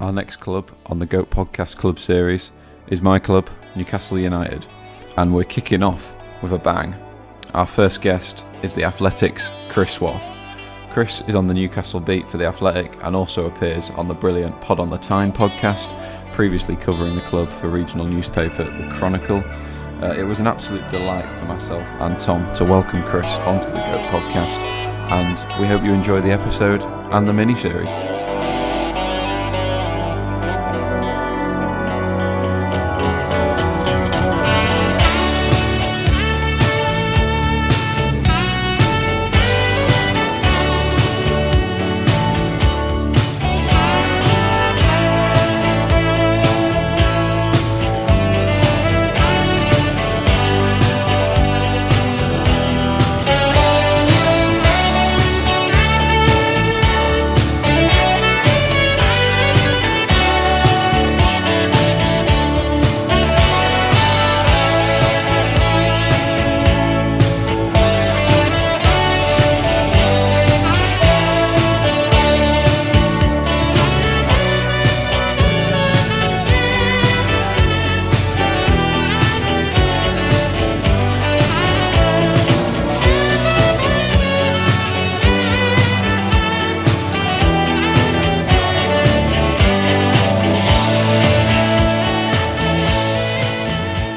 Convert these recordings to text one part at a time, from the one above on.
Our next club on the G.O.A.T podcast club series is my club, Newcastle United, and we're kicking off with a bang. Our first guest is the Athletic's Chris Waugh. Chris is on the Newcastle beat for The Athletic and also appears on the brilliant Pod on the Tyne podcast, previously covering the club for regional newspaper The Chronicle. It was an absolute delight for myself and Tom to welcome Chris onto the G.O.A.T podcast, and we hope you enjoy the episode and the mini-series.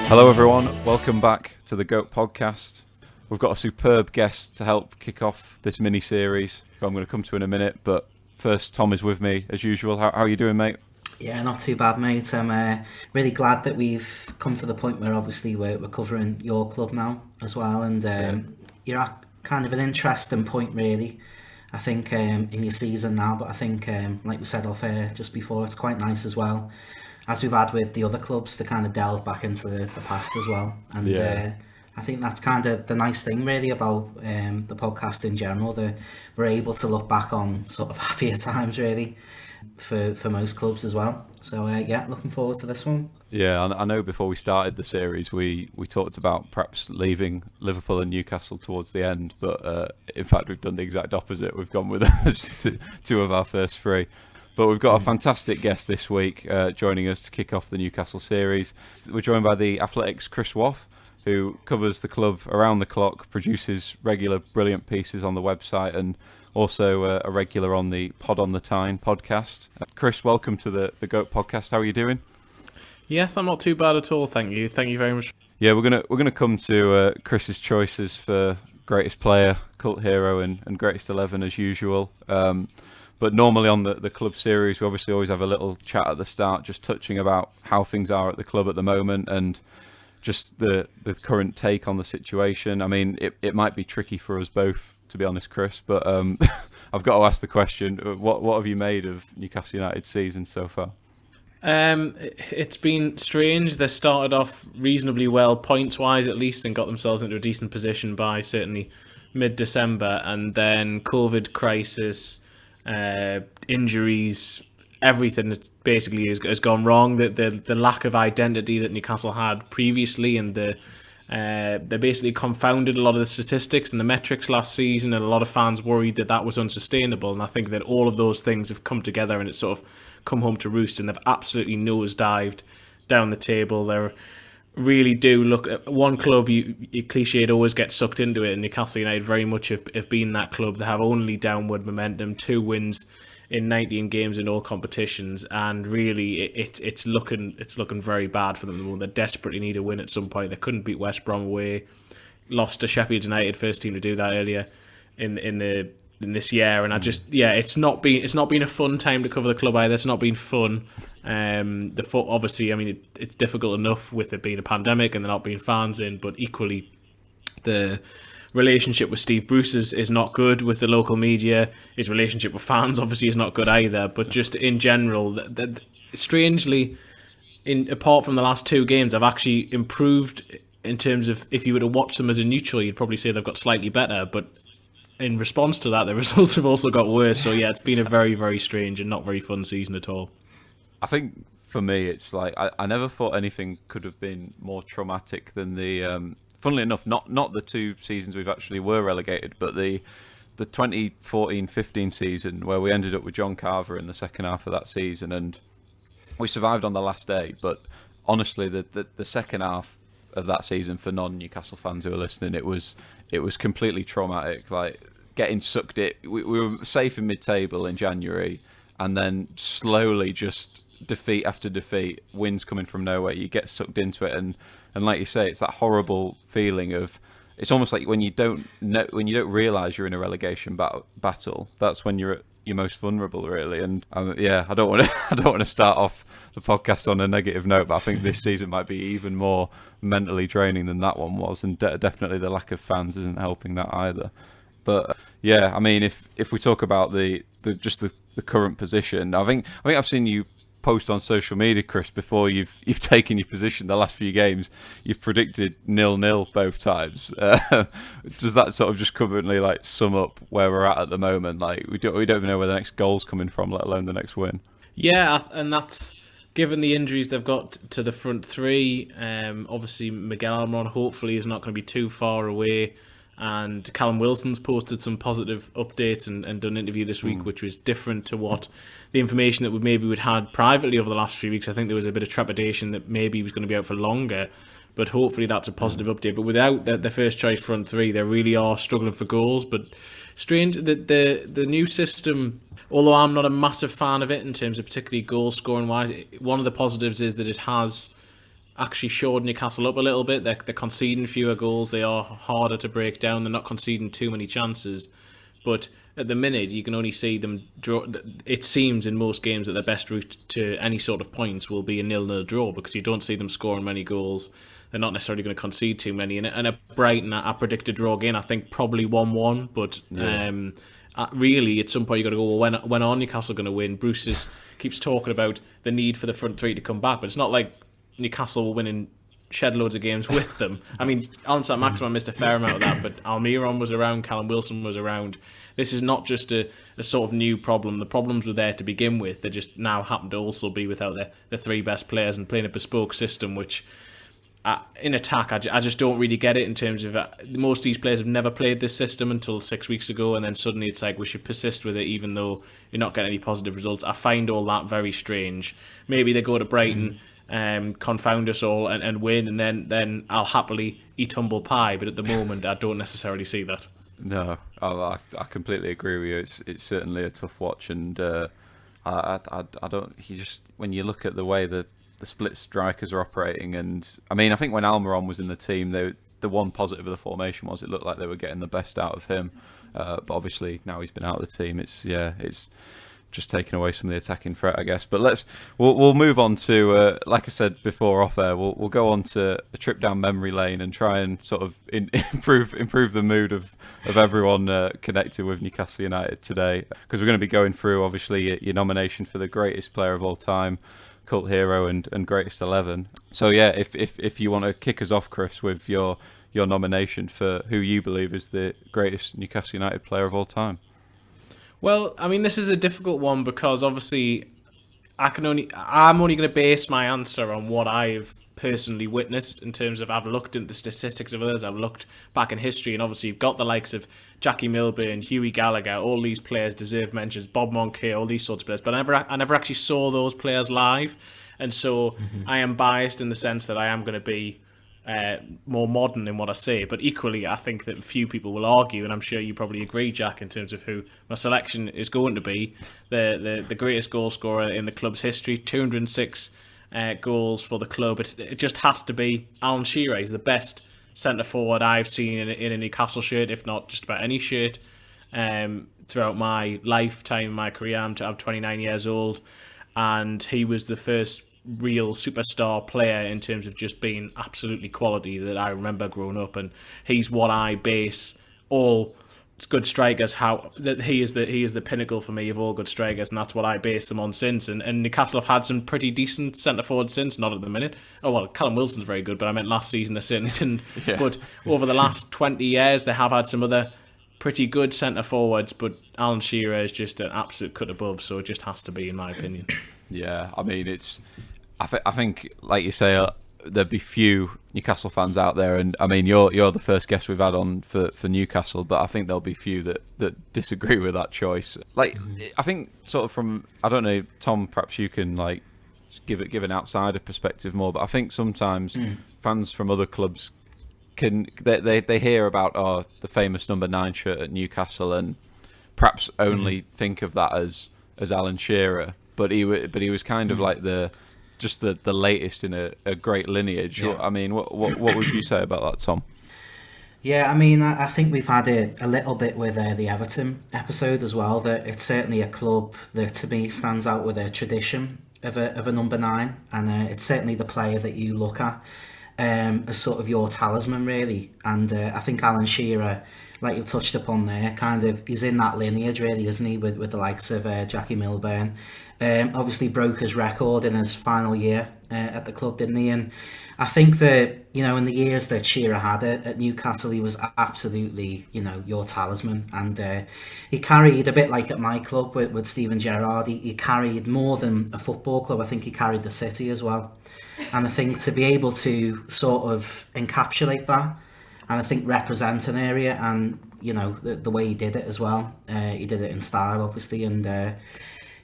Hello everyone, welcome back to the G.O.A.T podcast. We've got a superb guest to help kick off this mini-series, who I'm going to come to in a minute, but first Tom is with me as usual. How are you doing, mate? Yeah, not too bad, mate. I'm really glad that we've come to the point where obviously we're covering your club now as well, and you're at kind of an interesting point really, I think, in your season now, but I think, like we said off air just before, it's quite nice as well, as we've had with the other clubs, to kind of delve back into the past as well. And I think that's kind of the nice thing really about the podcast in general, that we're able to look back on sort of happier times really for most clubs as well. So yeah, looking forward to this one. Yeah, I know before we started the series we talked about perhaps leaving Liverpool and Newcastle towards the end, but in fact we've done the exact opposite. We've gone with us two of our first three. But we've got a fantastic guest this week joining us to kick off the Newcastle series. We're joined by the Athletic's Chris Waugh, who covers the club around the clock, produces regular brilliant pieces on the website, and also a regular on the Pod on the Tyne podcast. Chris, welcome to the G.O.A.T podcast. How are you doing? Yes, I'm not too bad at all, thank you. Thank you very much. Yeah, we're gonna come to Chris's choices for greatest player, cult hero, and greatest 11 as usual. But normally on the club series, we obviously always have a little chat at the start, just touching about how things are at the club at the moment and just the current take on the situation. I mean, it might be tricky for us both, to be honest, Chris, but I've got to ask the question, what have you made of Newcastle United's season so far? It's been strange. They started off reasonably well, points-wise at least, and got themselves into a decent position by certainly mid-December, and then COVID crisis, injuries, everything that basically has gone wrong. The lack of identity that Newcastle had previously, and they basically confounded a lot of the statistics and the metrics last season, and a lot of fans worried that was unsustainable. And I think that all of those things have come together and it's sort of come home to roost, and they've absolutely nosedived down the table. They're really do look at one club, you cliched always get sucked into it, and Newcastle United very much have been that club. They have only downward momentum, 2 wins in 19 games in all competitions, and really it's looking very bad for them. They desperately need a win at some point. They couldn't beat West Brom away, lost to Sheffield United, first team to do that earlier in this year, and it's not been a fun time to cover the club either. It's not been fun. Obviously, I mean, it's difficult enough with it being a pandemic and there not being fans in, but equally the relationship with Steve Bruce is not good with the local media. His relationship with fans obviously is not good either, but just in general, strangely, apart from the last 2 games, I've actually improved in terms of, if you were to watch them as a neutral, you'd probably say they've got slightly better, but in response to that, the results have also got worse. So yeah, it's been a very, very strange and not very fun season at all. I think for me, it's like I never thought anything could have been more traumatic than the. Funnily enough, not the 2 seasons we've actually were relegated, but the the 2014-15 season where we ended up with John Carver in the second half of that season, and we survived on the last day. But honestly, the second half of that season for non-Newcastle fans who are listening, it was completely traumatic. Like getting sucked in. We were safe in mid-table in January, and then slowly just defeat after defeat, wins coming from nowhere. You get sucked into it, and like you say, it's that horrible feeling of. It's almost like when you don't realise you're in a relegation battle. That's when you're at your most vulnerable, really. And I don't want to start off the podcast on a negative note, but I think this season might be even more mentally draining than that one was, and definitely the lack of fans isn't helping that either. But yeah, I mean, if we talk about the current position, I think I've seen you post on social media, Chris, before you've taken your position the last few games. You've predicted 0-0 both times. Does that sort of just currently like sum up where we're at the moment? Like we don't even know where the next goal's coming from, let alone the next win. Yeah, and that's given the injuries they've got to the front three. Obviously Miguel Almiron hopefully is not going to be too far away. And Callum Wilson's posted some positive updates and done an interview this week, which was different to what the information that we'd had privately over the last few weeks. I think there was a bit of trepidation that maybe he was going to be out for longer, but hopefully that's a positive update. But without the first choice front three, they really are struggling for goals. But strange that the new system, although I'm not a massive fan of it in terms of particularly goal scoring wise, one of the positives is that it has actually shored Newcastle up a little bit. They're conceding fewer goals. They are harder to break down. They're not conceding too many chances. But at the minute, you can only see them draw. It seems in most games that their best route to any sort of points will be a 0-0 draw, because you don't see them scoring many goals. They're not necessarily going to concede too many. And at Brighton, I predicted draw again. I think probably 1-1. But really, at some point, you've got to go, well, when are Newcastle going to win? Bruce keeps talking about the need for the front three to come back. But it's not like Newcastle were winning shed loads of games with them. I mean, Alan Shearer missed a fair amount of that, but Almiron was around, Callum Wilson was around. This is not just a sort of new problem. The problems were there to begin with. They just now happen to also be without the three best players and playing a bespoke system, which in attack, I just don't really get it in terms of most of these players have never played this system until 6 weeks ago, and then suddenly it's like we should persist with it even though you're not getting any positive results. I find all that very strange. Maybe they go to Brighton, confound us all and win, and then I'll happily eat humble pie, but at the moment I don't necessarily see that. No, I completely agree with you. It's certainly a tough watch, and I don't. When you look at the way the split strikers are operating, and I mean, I think when Almiron was in the team, the one positive of the formation was it looked like they were getting the best out of him. But obviously now he's been out of the team. It's just taking away some of the attacking threat, I guess. But we'll move on to, like I said before off air, we'll go on to a trip down memory lane and try and sort of improve the mood of everyone connected with Newcastle United today, because we're going to be going through obviously your nomination for the greatest player of all time, cult hero, and greatest 11. So yeah, if you want to kick us off, Chris, with your nomination for who you believe is the greatest Newcastle United player of all time. Well, I mean, this is a difficult one because obviously I'm only going to base my answer on what I've personally witnessed in terms of I've looked at the statistics of others, I've looked back in history, and obviously you've got the likes of Jackie Milburn, Hughie Gallagher, all these players deserve mentions, Bob Moncur, all these sorts of players, but I never actually saw those players live, and so I am biased in the sense that I am going to be more modern in what I say, but equally I think that few people will argue, and I'm sure you probably agree, Jack, in terms of who my selection is going to be, the greatest goal scorer in the club's history, 206 goals for the club. It just has to be Alan Shearer. He's the best centre forward I've seen in a Newcastle shirt, if not just about any shirt, throughout my lifetime, my career. I'm 29 years old, and he was the first real superstar player in terms of just being absolutely quality that I remember growing up, and he's what I base all good strikers, how that he is the pinnacle for me of all good strikers, and that's what I base them on since. And Newcastle have had some pretty decent centre forwards since, not at the minute. Oh well, Callum Wilson's very good, but I meant last season they certainly didn't. Yeah. But over the last 20 years they have had some other pretty good centre forwards, but Alan Shearer is just an absolute cut above, so it just has to be, in my opinion. Yeah, I mean, I think, like you say, there'd be few Newcastle fans out there, and I mean you're the first guest we've had on for Newcastle, but I think there'll be few that disagree with that choice. Like I think sort of from, I don't know, Tom, perhaps you can like give an outsider perspective more, but I think sometimes fans from other clubs they hear about the famous number 9 shirt at Newcastle and perhaps only think of that as Alan Shearer, but he was kind of like the latest in a great lineage. Yeah. I mean, what would you say about that, Tom? Yeah, I mean, I think we've had a little bit with the Everton episode as well, that it's certainly a club that to me stands out with a tradition of a number 9, and it's certainly the player that you look at as sort of your talisman, really. And I think Alan Shearer, like you touched upon there, kind of he's in that lineage, really, isn't he, with the likes of Jackie Milburn. Obviously broke his record in his final year at the club, didn't he? And I think that, you know, in the years that Shearer had at Newcastle, he was absolutely, you know, your talisman. And he carried, a bit like at my club with Steven Gerrard, he carried more than a football club. I think he carried the city as well. And I think to be able to sort of encapsulate that, and I think represent an area, and, you know, the way he did it as well. He did it in style, obviously. And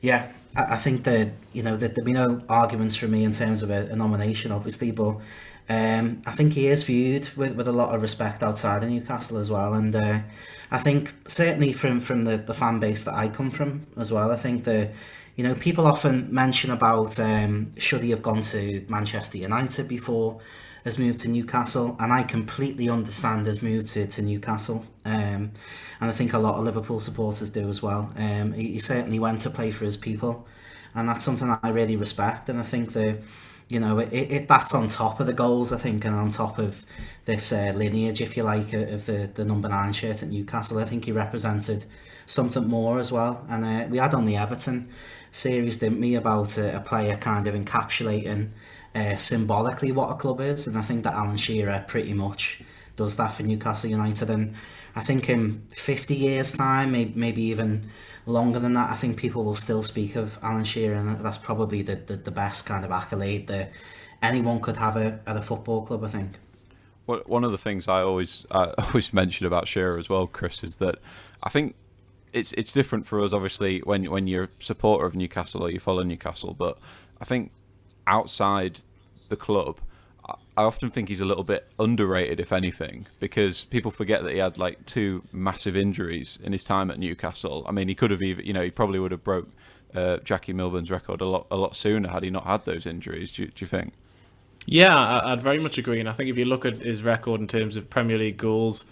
yeah, I think that, you know, that there'd be no arguments from me in terms of a nomination, obviously, but I think he is viewed with a lot of respect outside of Newcastle as well. And I think certainly from the fan base that I come from as well, I think that, you know, people often mention about should he have gone to Manchester United before has moved to Newcastle, and I completely understand his move to Newcastle, and I think a lot of Liverpool supporters do as well. He certainly went to play for his people, and that's something I really respect. And I think that, you know, that's on top of the goals, I think, and on top of this lineage, if you like, of the number 9 shirt at Newcastle. I think he represented something more as well. And we had on the Everton series, didn't we, about a player kind of encapsulating symbolically what a club is, and I think that Alan Shearer pretty much does that for Newcastle United. And I think in 50 years time, maybe even longer than that, I think people will still speak of Alan Shearer, and that's probably the best kind of accolade that anyone could have at a football club, I think. One of the things I always mention about Shearer as well, Chris, is that I think it's different for us, obviously, when you're a supporter of Newcastle or you follow Newcastle, but I think outside the club, I often think he's a little bit underrated, if anything, because people forget that he had like 2 massive injuries in his time at Newcastle. I mean, he could have even, you know, he probably would have broke Jackie Milburn's record a lot sooner had he not had those injuries. Do you think? Yeah, I'd very much agree. And I think if you look at his record in terms of Premier League goals,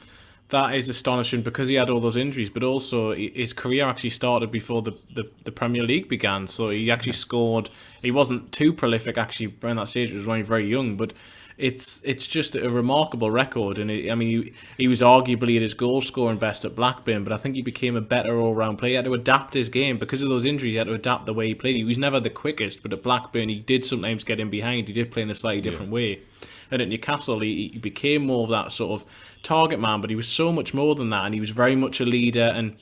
that is astonishing because he had all those injuries, but also his career actually started before the Premier League began. So he actually scored. He wasn't too prolific actually around that stage. He was only very young, but it's just a remarkable record. And he was arguably at his goal scoring best at Blackburn, but I think he became a better all round player. He had to adapt his game because of those injuries. He had to adapt the way he played. He was never the quickest, but at Blackburn he did sometimes get in behind. He did play in a slightly different way. And at Newcastle, he became more of that sort of target man, but he was so much more than that, and he was very much a leader, and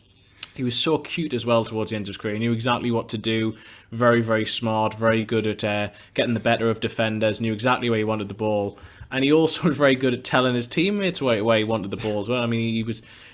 he was so cute as well towards the end of his career. He knew exactly what to do, very, very smart, very good at getting the better of defenders, knew exactly where he wanted the ball, and he also was very good at telling his teammates where he wanted the ball as well. I mean,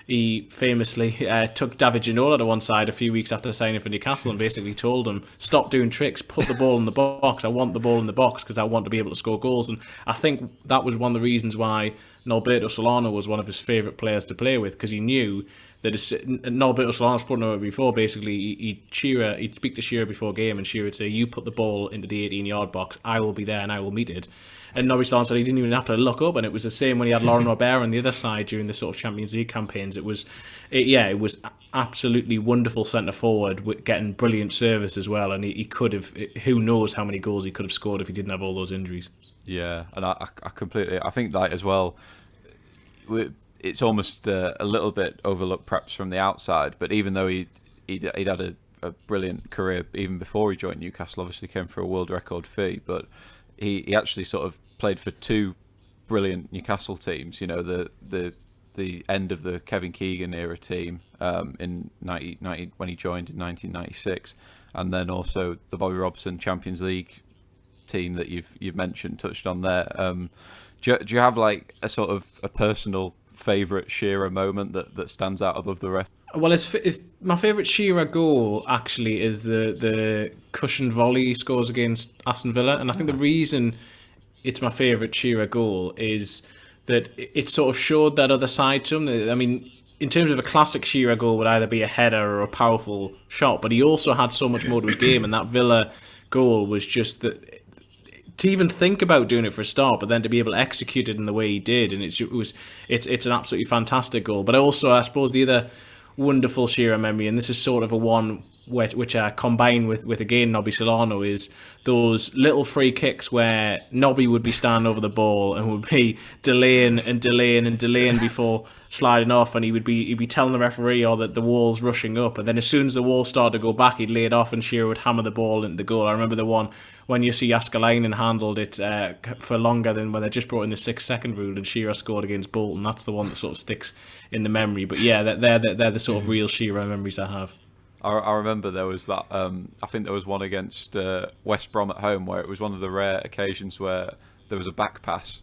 he famously took David Ginola to one side a few weeks after signing for Newcastle and basically told him, stop doing tricks, put the ball in the box. I want the ball in the box because I want to be able to score goals. And I think that was one of the reasons why Norberto Solano was one of his favourite players to play with, because he knew that Norberto Solano's put it before, basically he'd speak to Shearer before game, and Shearer would say, you put the ball into the 18-yard box, I will be there and I will meet it. And Norwich Solano said he didn't even have to look up, and it was the same when he had Lauren Robert on the other side during the sort of Champions League campaigns. It was absolutely wonderful centre forward, with getting brilliant service as well, and he could have, who knows how many goals he could have scored if he didn't have all those injuries. Yeah, and I completely, I think that as well, it's almost a little bit overlooked perhaps from the outside, but even though he'd had a brilliant career even before he joined Newcastle, obviously came for a world record fee, but he actually sort of played for 2 brilliant Newcastle teams. You know, the end of the Kevin Keegan era team in 1990 when he joined in 1996, and then also the Bobby Robson Champions League team that you've mentioned, touched on there. Do you have like a sort of a personal favourite Shearer moment that stands out above the rest? Well, it's my favourite Shearer goal actually is the cushioned volley he scores against Aston Villa, and I think the reason it's my favourite Shearer goal is that it sort of showed that other side to him. I mean, in terms of a classic Shearer goal would either be a header or a powerful shot, but he also had so much more to his game, and that Villa goal was just that. To even think about doing it for a start, but then to be able to execute it in the way he did, and it's an absolutely fantastic goal. But also, I suppose the other wonderful Shearer memory, and this is sort of a one which I combine with again Nobby Solano, is those little free kicks where Nobby would be standing over the ball and would be delaying before sliding off, and he'd be telling the referee that the wall's rushing up, and then as soon as the wall started to go back, he'd lay it off and Shearer would hammer the ball into the goal. I remember the one when Jussi Jääskeläinen handled it for longer than when they just brought in the 6-second rule and Shearer scored against Bolton. That's the one that sort of sticks in the memory. But yeah, they're the sort of real Shearer memories I have. I remember there was that. I think there was one against West Brom at home where it was one of the rare occasions where there was a back pass.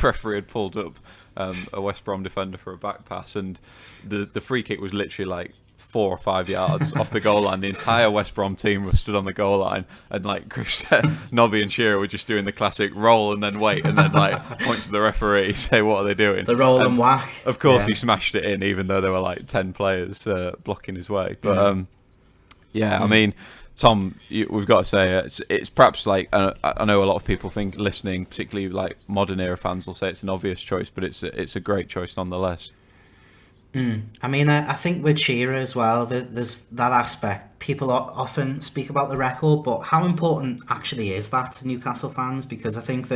Referee had pulled up a West Brom defender for a back pass, and the free kick was literally like 4 or 5 yards off the goal line. The entire West Brom team was stood on the goal line, and like Chris said, Nobby and Shearer were just doing the classic roll and then wait, and then like point to the referee, say what are they doing? The roll and whack. Of course, he smashed it in, even though there were like 10 players blocking his way. But I mean, Tom, we've got to say it's perhaps like I know a lot of people think listening, particularly like modern era fans, will say it's an obvious choice, but it's a great choice nonetheless. I mean, I think with Shearer as well, there's that aspect. People often speak about the record, but how important actually is that to Newcastle fans? Because I think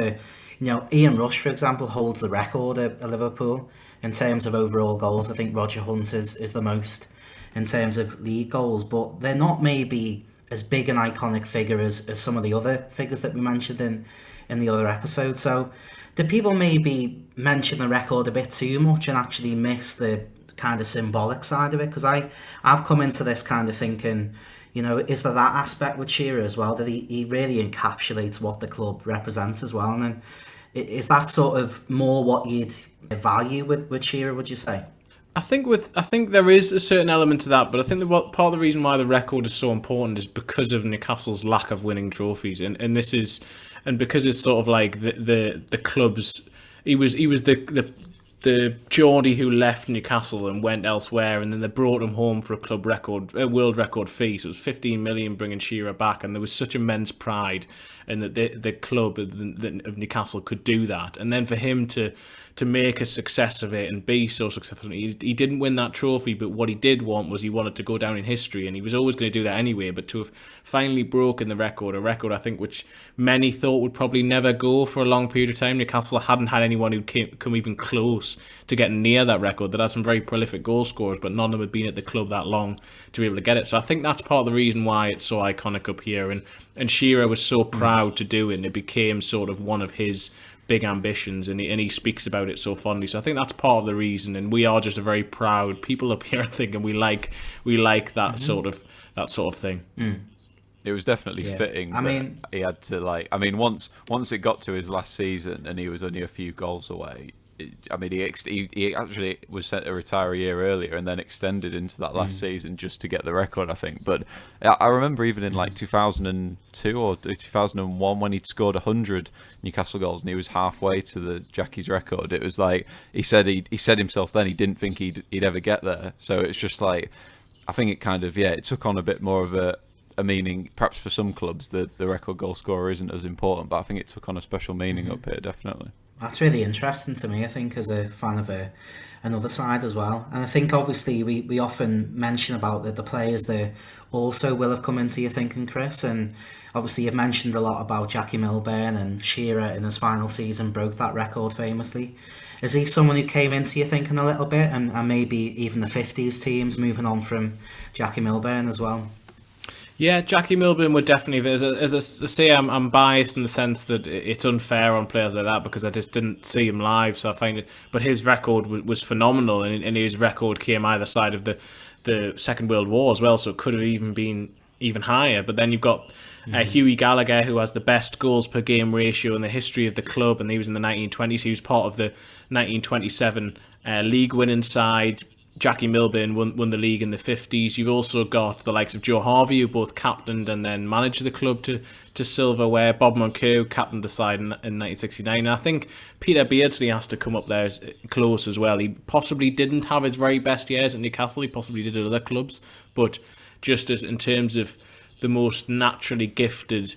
Ian Rush, for example, holds the record at Liverpool in terms of overall goals. I think Roger Hunt is the most in terms of league goals, but they're not maybe as big an iconic figure as some of the other figures that we mentioned in the other episode. So do people maybe mention the record a bit too much and actually miss the kind of symbolic side of it? Because I've come into this kind of thinking, is there that aspect with Shearer as well, that he really encapsulates what the club represents as well? And then is that sort of more what you'd value with Shearer, would you say? I think there is a certain element to that, but I think part of the reason why the record is so important is because of Newcastle's lack of winning trophies, and because it's sort of like the club's. He was the Geordie who left Newcastle and went elsewhere, and then they brought him home for a world record fee. So it was 15 million bringing Shearer back, and there was such immense pride in that the club of Newcastle could do that. And then for him to make a success of it and be so successful, he didn't win that trophy, but what he did want was he wanted to go down in history, and he was always going to do that anyway. But to have finally broken a record I think which many thought would probably never go for a long period of time. Newcastle hadn't had anyone who come even close to getting near that record. That had some very prolific goal scorers, but none of them had been at the club that long to be able to get it. So I think that's part of the reason why it's so iconic up here, and Shearer was so proud to do it, and it became sort of one of his big ambitions, and he speaks about it so fondly. So I think that's part of the reason, and we are just a very proud people up here, I think, and we like that sort of thing. It was definitely fitting. I mean, he had to once it got to his last season and he was only a few goals away. He actually was set to retire a year earlier and then extended into that last season just to get the record, I think. But I remember even in like 2002 or 2001 when he'd scored 100 Newcastle goals and he was halfway to the Jackie's record. It was like he said himself then he didn't think he'd ever get there. So it's just like I think it kind of it took on a bit more of a meaning. Perhaps for some clubs the record goal scorer isn't as important, but I think it took on a special meaning up here, definitely. That's really interesting to me, I think, as a fan of another side as well. And I think, obviously, we often mention about the players that also will have come into your thinking, Chris. And obviously, you've mentioned a lot about Jackie Milburn, and Shearer in his final season broke that record famously. Is he someone who came into your thinking a little bit, and maybe even the 50s teams moving on from Jackie Milburn as well? Yeah, Jackie Milburn would definitely. As I say, I'm biased in the sense that it's unfair on players like that because I just didn't see him live. So I find it, but his record was phenomenal, and his record came either side of the Second World War as well. So it could have even been even higher. But then you've got Hughie Gallagher, who has the best goals per game ratio in the history of the club, and he was in the 1920s. He was part of the 1927 league winning side. Jackie Milburn won the league in the 50s. You've also got the likes of Joe Harvey, who both captained and then managed the club to silverware. Bob Moncur captained the side in 1969. And I think Peter Beardsley has to come up there close as well. He possibly didn't have his very best years at Newcastle. He possibly did at other clubs. But just as in terms of the most naturally gifted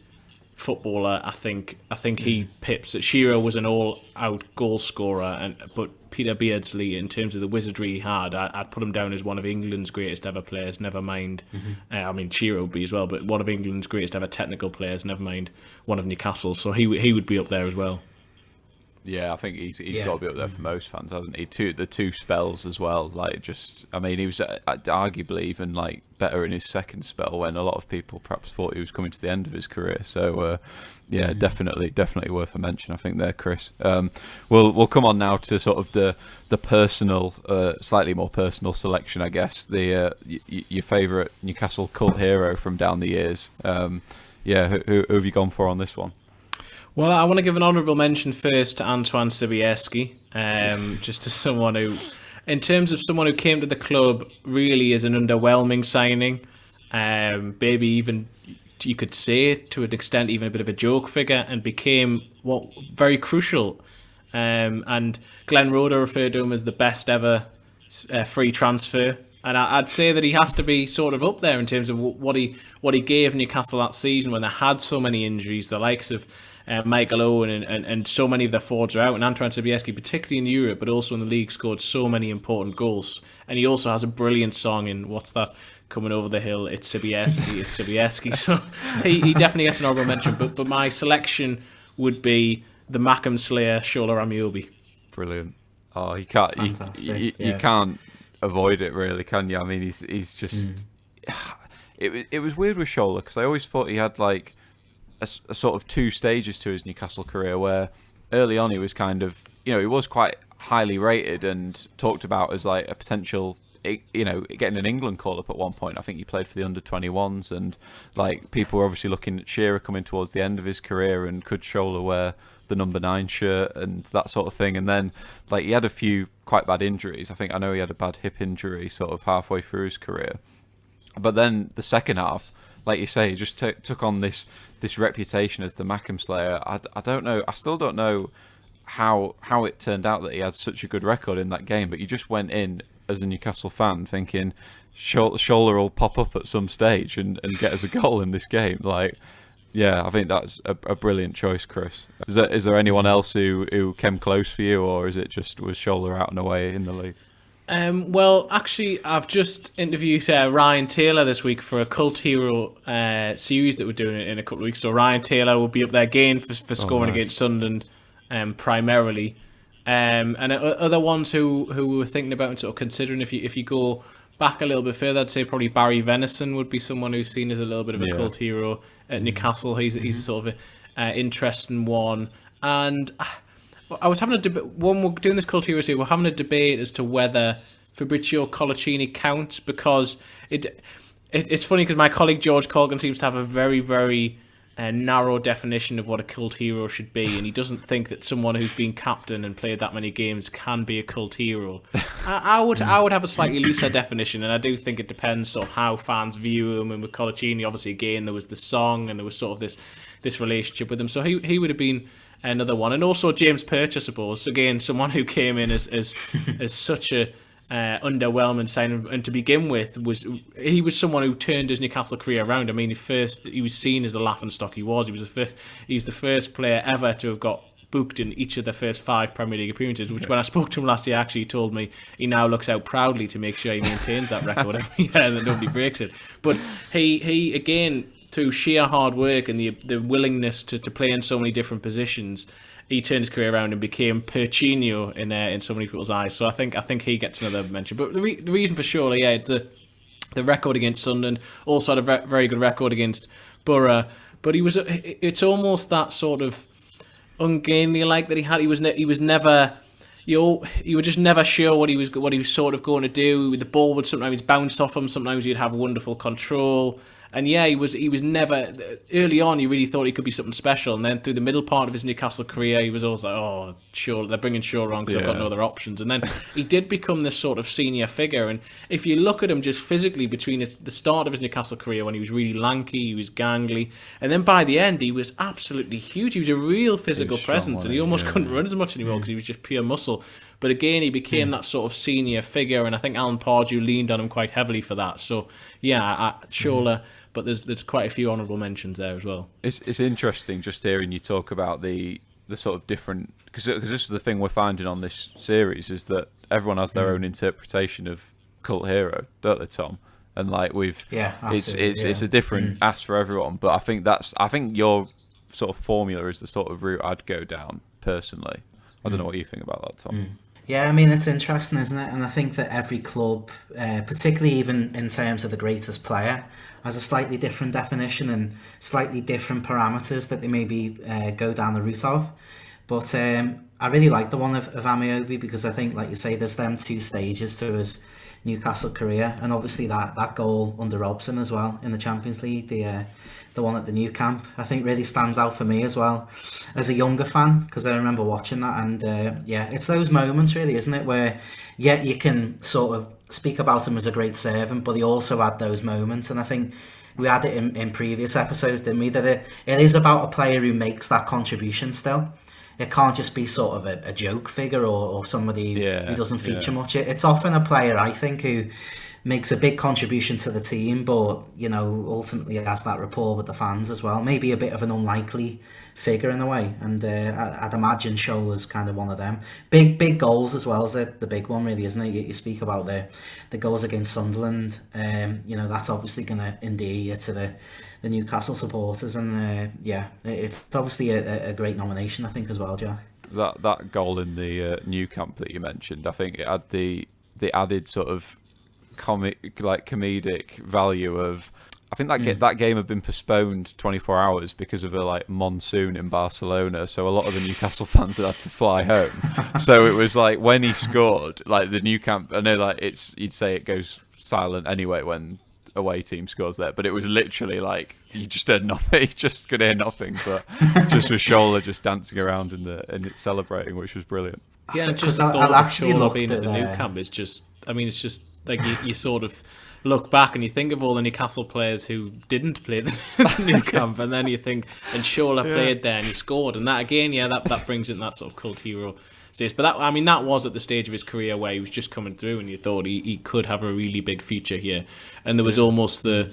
footballer, I think he pips it. Shearer was an all-out goal scorer, but Peter Beardsley, in terms of the wizardry he had, I'd put him down as one of England's greatest ever players. Never mind, I mean Shearer would be as well, but one of England's greatest ever technical players. Never mind one of Newcastle. So he would be up there as well. Yeah, I think he's got to be up there for most fans, hasn't he? The two spells as well. Like, just, I mean, he was arguably even like better in his second spell when a lot of people perhaps thought he was coming to the end of his career. So, yeah, definitely worth a mention, I think there, Chris. We'll come on now to sort of the personal, slightly more personal selection, I guess. Your favourite Newcastle cult hero from down the years. Yeah, who have you gone for on this one? Well, I want to give an honourable mention first to Antoine Sobieski, just as someone who, in terms of someone who came to the club really as an underwhelming signing, maybe even you could say to an extent even a bit of a joke figure, and became very crucial. And Glenn Roeder referred to him as the best ever free transfer. And I'd say that he has to be sort of up there in terms of what he gave Newcastle that season when they had so many injuries, the likes of Michael Owen and so many of their forwards are out, and Antoine Sobieski, particularly in Europe, but also in the league, scored so many important goals. And he also has a brilliant song in, what's that, Coming Over the Hill, It's Sobieski, It's Sobieski. So he definitely gets an honourable mention. But my selection would be the Mackham Slayer, Shola Ameobi. Brilliant. Oh, you can't avoid it, really, can you? I mean, he's just... It was weird with Shola, because I always thought he had like a sort of two stages to his Newcastle career, where early on he was kind of, he was quite highly rated and talked about as like a potential, getting an England call-up at one point. I think he played for the under-21s, and like people were obviously looking at Shearer coming towards the end of his career, and could Shola wear the number 9 shirt and that sort of thing. And then like he had a few quite bad injuries. I know he had a bad hip injury sort of halfway through his career. But then the second half, like you say, he just took on this reputation as the Mackham Slayer. I don't know. I still don't know how it turned out that he had such a good record in that game. But you just went in as a Newcastle fan thinking Shola will pop up at some stage and get us a goal in this game. Like, yeah, I think that's a brilliant choice, Chris. Is there anyone else who came close for you, or is it just was Shola out and away in the league? Well, actually, I've just interviewed Ryan Taylor this week for a Cult Hero series that we're doing in a couple of weeks. So Ryan Taylor will be up there again for scoring against Sunderland, primarily. And other ones who we were thinking about and sort of considering, if you go back a little bit further, I'd say probably Barry Venison would be someone who's seen as a little bit of a cult hero at Newcastle. He's a sort of an interesting one. And I was having a debate when we're doing this cult hero series. We're having a debate as to whether Fabrizio Colaccini counts, because it's funny because my colleague George Colgan seems to have a very, very narrow definition of what a cult hero should be, and he doesn't think that someone who's been captain and played that many games can be a cult hero. I would have a slightly looser definition, and I do think it depends sort of how fans view him. And with Colaccini, obviously, again, there was the song and there was sort of this relationship with him, so he would have been another one. And also James Perch, I suppose, again, someone who came in as such a underwhelming signing, and to begin with was someone who turned his Newcastle career around. I mean, he was seen as a laughingstock. He's the first player ever to have got booked in each of the first 5 Premier League appearances, which when I spoke to him last year, actually he told me he now looks out proudly to make sure he maintains that record every year and that nobody breaks it. But he again, through sheer hard work and the willingness to play in so many different positions, he turned his career around and became Perchinho in so many people's eyes. So I think he gets another mention. But the reason for Shola, it's the record against Sunderland. Also had a very good record against Borough. But it's almost that sort of ungainly like that he had. He was never. You were just never sure what he was sort of going to do. The ball would sometimes bounce off him. Sometimes he'd have wonderful control. And yeah, he was never, early on, you really thought he could be something special. And then through the middle part of his Newcastle career, he was always like, oh, sure, they're bringing Shaw on because I've got no other options. And then he did become this sort of senior figure. And if you look at him just physically between the start of his Newcastle career when he was really lanky, he was gangly. And then by the end, he was absolutely huge. He was a real physical presence. And he almost couldn't run as much anymore because he was just pure muscle. But again, he became that sort of senior figure. And I think Alan Pardew leaned on him quite heavily for that. So, yeah, Shola... But there's quite a few honourable mentions there as well. It's interesting just hearing you talk about the sort of different, because this is the thing we're finding on this series, is that everyone has their own interpretation of cult hero, don't they, Tom? And like it's a different ask for everyone. But I think your sort of formula is the sort of route I'd go down personally. I don't know what you think about that, Tom. Yeah, I mean, it's interesting, isn't it? And I think that every club, particularly even in terms of the greatest player, has a slightly different definition and slightly different parameters that they maybe go down the route of. But I really like the one of Ameobi because I think, like you say, there's them two stages to his Newcastle career, and obviously that goal under Robson as well in the Champions League, the one at the Nou Camp, I think really stands out for me as well as a younger fan, because I remember watching that. And it's those moments really, isn't it, where you can sort of speak about him as a great servant, but he also had those moments. And I think we had it in previous episodes, didn't we, that it is about a player who makes that contribution still. It can't just be sort of a joke figure or somebody who doesn't feature much. It's often a player, I think, who makes a big contribution to the team, but, you know, ultimately has that rapport with the fans as well. Maybe a bit of an unlikely figure in a way. And I'd imagine Shola's kind of one of them. Big goals as well is the big one, really, isn't it? You speak about the goals against Sunderland. That's obviously going to endear you to the Newcastle supporters, and it's obviously a great nomination, I think, as well, Jack. That goal in the Nou Camp that you mentioned, I think it had the added sort of comedic value of, I think that game had been postponed 24 hours because of a monsoon in Barcelona, so a lot of the Newcastle fans had to fly home. So it was like when he scored, like the Nou Camp, I know you'd say it goes silent anyway when away team scores there, but it was literally like you just heard nothing, you just could hear nothing, but just with Shola just dancing around and celebrating, which was brilliant. Yeah, and just the thought of Shola being at the Nou Camp is just, I mean, it's just like you sort of look back and you think of all the Newcastle players who didn't play the Nou Camp, and then you think, and Shola played there and he scored, and that again, that brings in that sort of cult hero stage. But that was at the stage of his career where he was just coming through, and you thought he could have a really big future here. And there was almost the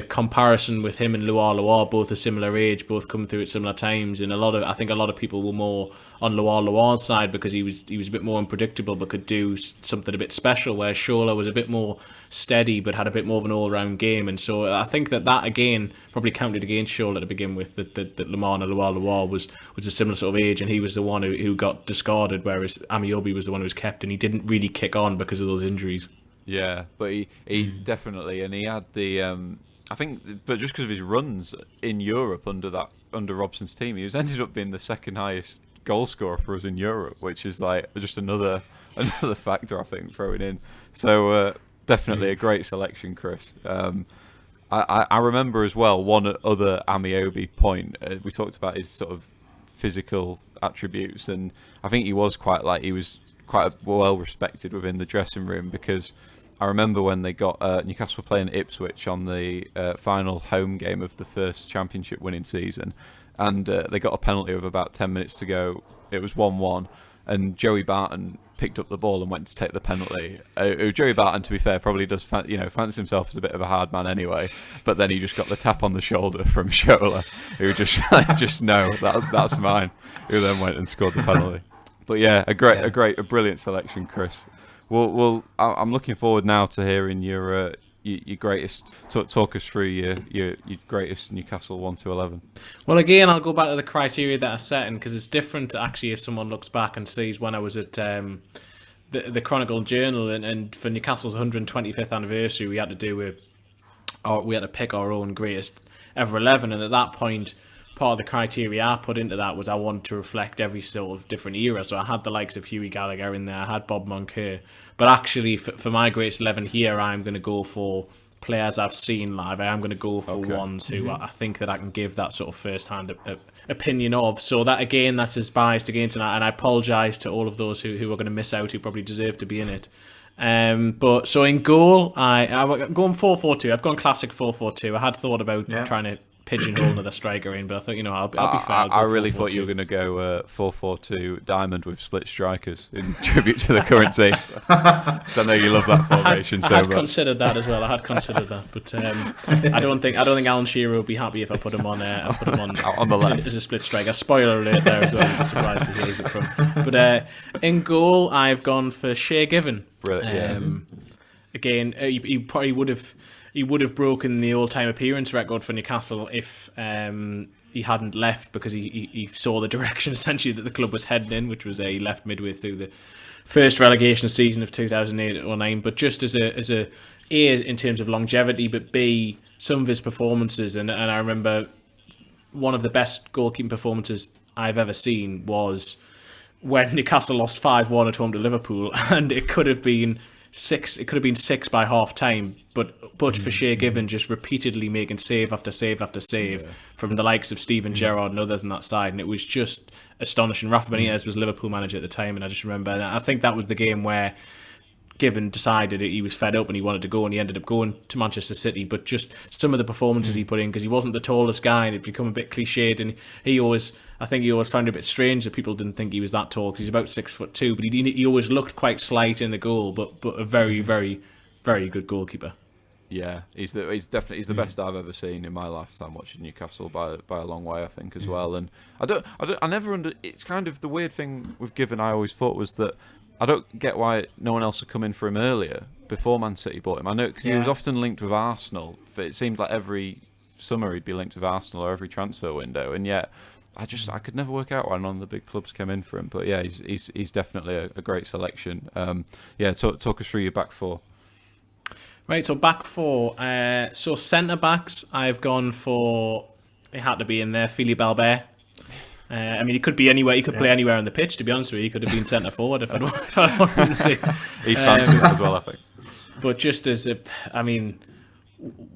comparison with him and Loire, both a similar age, both coming through at similar times, and I think a lot of people were more on Loire's side because he was a bit more unpredictable but could do something a bit special, whereas Shola was a bit more steady but had a bit more of an all-round game. And so I think that again probably counted against Shola to begin with, that Loire was a similar sort of age, and he was the one who got discarded, whereas Ameobi was the one who was kept, and he didn't really kick on because of those injuries. Yeah, but he definitely, and he had the I think, but just because of his runs in Europe under Robson's team, he ended up being the second highest goal scorer for us in Europe, which is like just another factor I think throwing in. So definitely a great selection, Chris. I remember as well one other Ameobi point. We talked about his sort of physical attributes, and I think he was quite well respected within the dressing room, because I remember when they got Newcastle playing Ipswich on the final home game of the first championship winning season, and they got a penalty with about 10 minutes to go. It was 1-1, and Joey Barton picked up the ball and went to take the penalty. Joey Barton, to be fair, probably does fancy himself as a bit of a hard man anyway, but then he just got the tap on the shoulder from Shola, who just no, that's mine, who then went and scored the penalty. But yeah, a brilliant selection, Chris. Well, I'm looking forward now to hearing your greatest. Talk us through your greatest Newcastle 1 to 11. Well, again, I'll go back to the criteria that I set in, because it's different actually if someone looks back and sees when I was at the Chronicle Journal, and for Newcastle's 125th anniversary, we had to pick our own greatest ever 11, and at that point, part of the criteria I put into that was I wanted to reflect every sort of different era. So I had the likes of Hughie Gallagher in there, I had Bob Moncur. But actually, for my greatest 11 here, I'm going to go for players I've seen live, I am going to go for ones who I think that I can give that sort of first-hand opinion of. So that, again, that's as biased again tonight, and I apologise to all of those who are going to miss out, who probably deserve to be in it. But so in goal, I'm going 4-4-2. I've gone classic 4-4-2. I had thought about trying to pigeonhole another striker in, but I thought, I'll be fair. I really thought you were going to go 4-4-2 diamond with split strikers in tribute to the current team. I know you love that formation so much. I had considered that as well. But I don't think Alan Shearer would be happy if I put him on. On the left as a split striker. Spoiler alert there as well. I'm surprised to hear it from. But in goal, I've gone for Shea Given. Brilliant. Again, he probably would have broken the all-time appearance record for Newcastle if he hadn't left, because he saw the direction essentially that the club was heading in, which was he left midway through the first relegation season of 2008-09. But just as a in terms of longevity, but B, some of his performances, and I remember one of the best goalkeeping performances I've ever seen was when Newcastle lost 5-1 at home to Liverpool, and it could have been 6. It could have been 6 by half time, but for Shea Given just repeatedly making save after save after save from the likes of Steven Gerrard and others on that side, and it was just astonishing. Rafa Benitez was Liverpool manager at the time, and I just remember, and I think that was the game where Given decided he was fed up and he wanted to go, and he ended up going to Manchester City. But just some of the performances he put in, because he wasn't the tallest guy and it become a bit cliched, and I think he always found it a bit strange that people didn't think he was that tall, because he's about 6'2", but he always looked quite slight in the goal, but a very, very, very good goalkeeper. Yeah, he's definitely the best I've ever seen in my lifetime watching Newcastle by a long way, I think, as well. And it's kind of the weird thing with Given. I always thought was that I don't get why no one else had come in for him earlier before Man City bought him. I know because he was often linked with Arsenal. It seemed like every summer he'd be linked with Arsenal or every transfer window, and yet I could never work out why none of the big clubs came in for him. But yeah, he's definitely a great selection. Talk us through your back four. Right, so back four. So centre backs, I've gone for. It had to be in there. Philippe Albert. He could be anywhere. He could play anywhere on the pitch. To be honest with you, he could have been centre forward if I wanted to. He fancied it as well, I think. But just as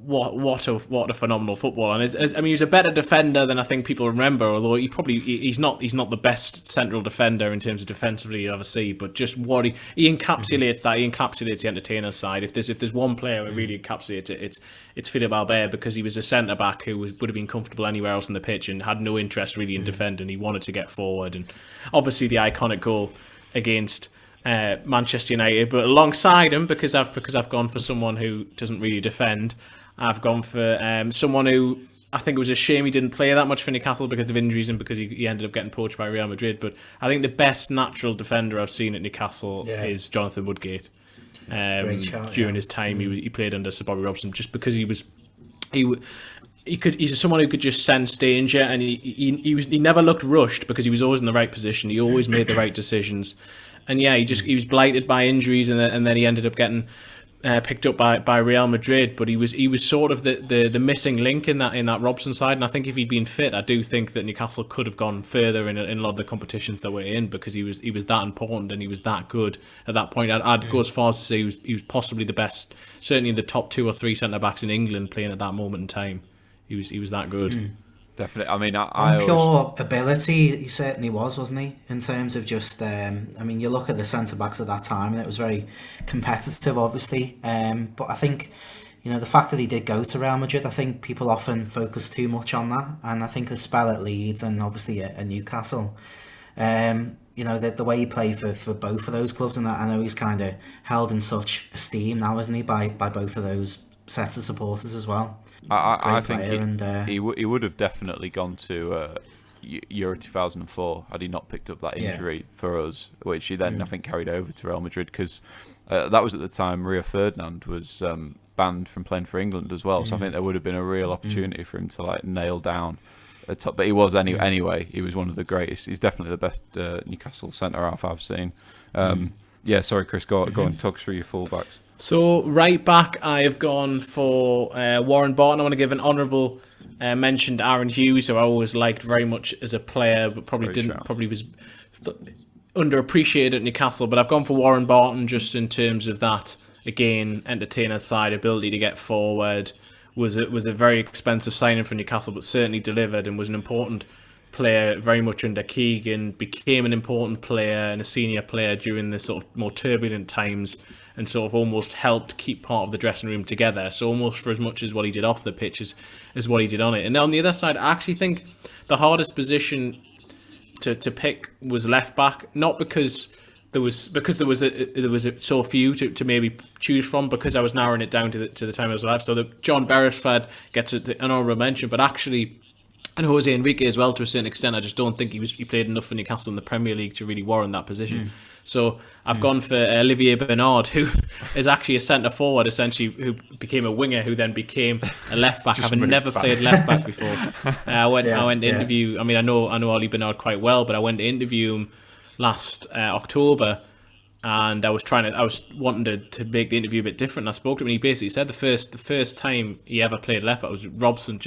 what a phenomenal footballer, and he's a better defender than I think people remember. Although he's not the best central defender in terms of defensively you'll ever see. But just what he encapsulates that. He encapsulates the entertainer side. If there's one player who really encapsulates it, it's Philippe Albert, because he was a centre back who would have been comfortable anywhere else on the pitch and had no interest really in defending. He wanted to get forward, and obviously the iconic goal against Manchester United. But alongside him, because I've gone for someone who doesn't really defend, I've gone for someone who I think it was a shame he didn't play that much for Newcastle because of injuries and because he ended up getting poached by Real Madrid. But I think the best natural defender I've seen at Newcastle is Jonathan Woodgate. During his time, he played under Sir Bobby Robson, just because he's someone who could just sense danger, and he never looked rushed because he was always in the right position. He always made the right decisions, and he was blighted by injuries, and then he ended up getting picked up by Real Madrid. But he was sort of the missing link in that Robson side, and I think if he'd been fit, I do think that Newcastle could have gone further in a lot of the competitions that we're in, because he was that important and he was that good at that point. I'd go as far as to say he was possibly the best, certainly in the top 2 or 3 centre backs in England playing at that moment in time. He was that good. Definitely. I mean, on pure ability, he certainly wasn't he? In terms of just, you look at the centre backs at that time, and it was very competitive, obviously. But I think, the fact that he did go to Real Madrid, I think people often focus too much on that. And I think a spell at Leeds and obviously at Newcastle, the way he played for both of those clubs, and that I know he's kind of held in such esteem now, isn't he, by both of those sets of supporters as well. I think he would have definitely gone to Euro 2004 had he not picked up that injury for us, which he then I think carried over to Real Madrid, because that was at the time Rio Ferdinand was banned from playing for England as well. So I think there would have been a real opportunity for him to nail down a top. But he was anyway. He was one of the greatest. He's definitely the best Newcastle centre half I've seen. Sorry, Chris. Go on. Talk through your fullbacks. So right back, I've gone for Warren Barton. I want to give an honourable mention to Aaron Hughes, who I always liked very much as a player, but probably was underappreciated at Newcastle. But I've gone for Warren Barton just in terms of that again, entertainer side, ability to get forward, was a very expensive signing for Newcastle, but certainly delivered and was an important player very much under Keegan, became an important player and a senior player during the sort of more turbulent times, and sort of almost helped keep part of the dressing room together. So almost for as much as what he did off the pitch as what he did on it. And on the other side, I actually think the hardest position to pick was left back, not because there was so few to maybe choose from, because I was narrowing it down to the time I was alive. So that John Beresford gets an honourable mention, but actually, and Jose Enrique as well to a certain extent. I just don't think he played enough for Newcastle in the Premier League to really warrant that position. So I've gone for Olivier Bernard, who is actually a centre forward, essentially, who became a winger, who then became a left back, having never played left back before. I went to interview. I mean, I know Oli Bernard quite well, but I went to interview him last October, and I was wanting to make the interview a bit different. And I spoke to him, and he basically said the first time he ever played left back was Robson.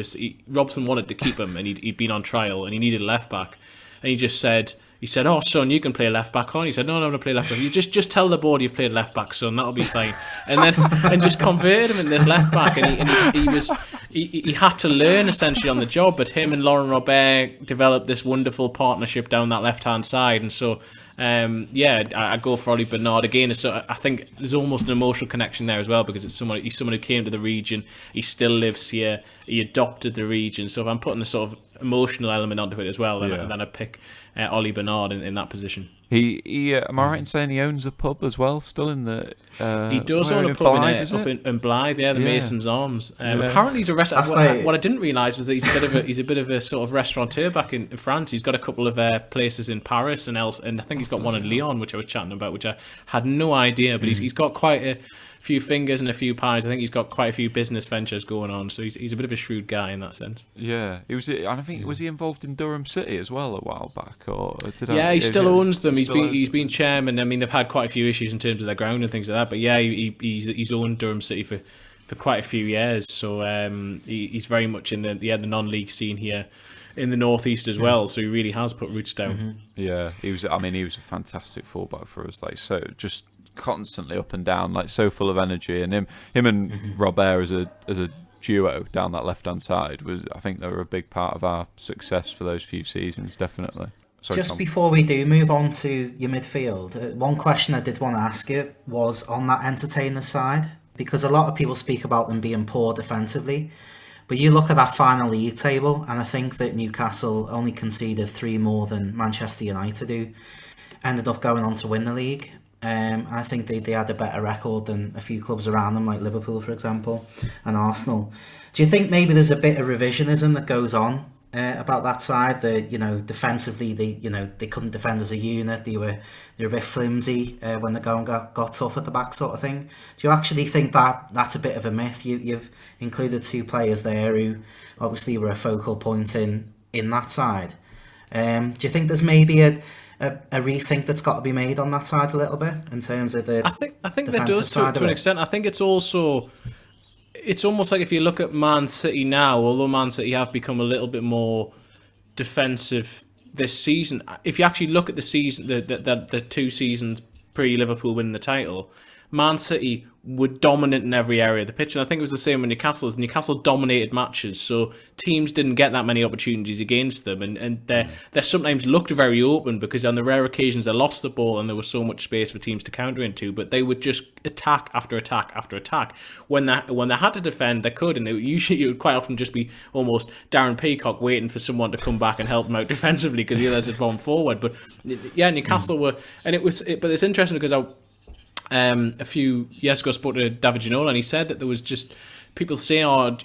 Robson wanted to keep him, and he'd been on trial, and he needed a left back, and he said, "Oh, son, you can play left back on." He said, "No, I'm going to play left back. You just tell the board you've played left back, son. That'll be fine." And just converted him in this left back, and he had to learn essentially on the job. But him and Laurent Robert developed this wonderful partnership down that left hand side, and so. I go for Oli Bernard again. So I think there's almost an emotional connection there as well, because he's someone who came to the region. He still lives here. He adopted the region. So if I'm putting a sort of emotional element onto it as well, then I pick Oli Bernard in that position. He am I right in saying he owns a pub as well, still in the... he does own a pub up in Blythe, the Mason's Arms. Apparently he's a restaurant. What I didn't realise was that he's a bit of a sort of restaurateur back in France. He's got a couple of places in Paris and I think he's got one in Lyon, which I was chatting about, which I had no idea. But he's got quite a few fingers and a few pies. I think he's got quite a few business ventures going on. So he's a bit of a shrewd guy in that sense. Yeah, was he involved in Durham City as well a while back, or he still owns them. He's been chairman. I mean, they've had quite a few issues in terms of their ground and things like that. But yeah, he's owned Durham City for quite a few years. So he's very much in the non-league scene here in the northeast as well. So he really has put roots down. Mm-hmm. Yeah, he was a fantastic fullback for us. Like, so just constantly up and down, like so full of energy. And him and Robert as a duo down that left hand side I think they were a big part of our success for those few seasons, definitely. Sorry, just Tom. Before we do move on to your midfield, one question I did want to ask you was on that entertainer side, because a lot of people speak about them being poor defensively, but you look at that final league table, and I think that Newcastle only conceded 3 more than Manchester United, who ended up going on to win the league. I think they had a better record than a few clubs around them, like Liverpool, for example, and Arsenal. Do you think maybe there's a bit of revisionism that goes on about that side? That defensively they couldn't defend as a unit. They were a bit flimsy when the going got tough at the back, sort of thing. Do you actually think that's a bit of a myth? You've included 2 players there who obviously were a focal point in that side. Do you think there's maybe a rethink that's got to be made on that side a little bit in terms of the I think there does to an extent. I think it's almost like if you look at Man City now, although Man City have become a little bit more defensive this season, if you actually look at the season, the 2 seasons pre-Liverpool winning the title, Man City were dominant in every area of the pitch. And I think it was the same with Newcastle. Newcastle dominated matches, so teams didn't get that many opportunities against them. And they sometimes looked very open because on the rare occasions they lost the ball and there was so much space for teams to counter into. But they would just attack after attack after attack. When they had to defend, they could. And it would quite often just be almost Darren Peacock waiting for someone to come back and help them out defensively because the others had gone forward. But yeah, Newcastle were... And but it's interesting because a few years ago I spoke to David Ginola, and he said that there was just people saying,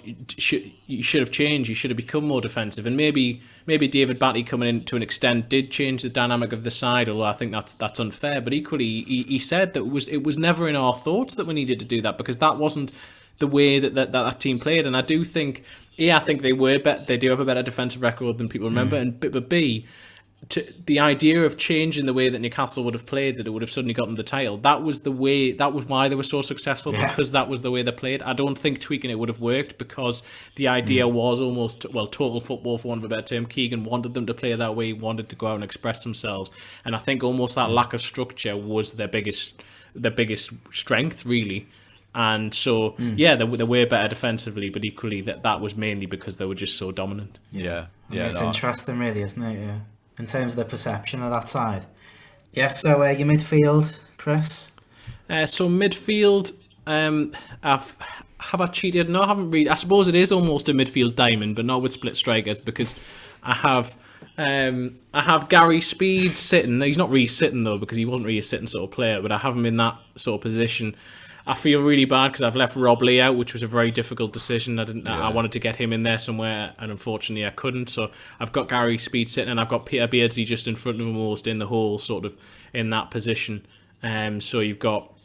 you should have changed, you should have become more defensive, and maybe David Batty coming in to an extent did change the dynamic of the side, although I think that's unfair. But equally, he said that it was never in our thoughts that we needed to do that, because that wasn't the way that team played. And I do think, I think they do have a better defensive record than people remember, but B, the idea of changing the way that Newcastle would have played, that it would have suddenly gotten the title, that was why they were so successful, because that was the way they played. I don't think tweaking it would have worked, because the idea was almost, total football, for want of a better term. Keegan wanted them to play that way, he wanted to go out and express themselves, and I think almost that lack of structure was their biggest strength, really. And so, they were better defensively, but equally that was mainly because they were just so dominant. It's interesting, really, isn't it? Yeah. In terms of the perception of that side. Yeah, so your midfield, Chris? So midfield, have I cheated? No, I haven't really. I suppose it is almost a midfield diamond, but not with split strikers, because I have Gary Speed sitting. He's not really sitting, though, because he wasn't really a sitting sort of player, but I have him in that sort of position. I feel really bad because I've left Rob Lee out, which was a very difficult decision. I wanted to get him in there somewhere, and unfortunately I couldn't. So I've got Gary Speed sitting, and I've got Peter Beardsley just in front of him, almost in the hole, sort of in that position. So you've got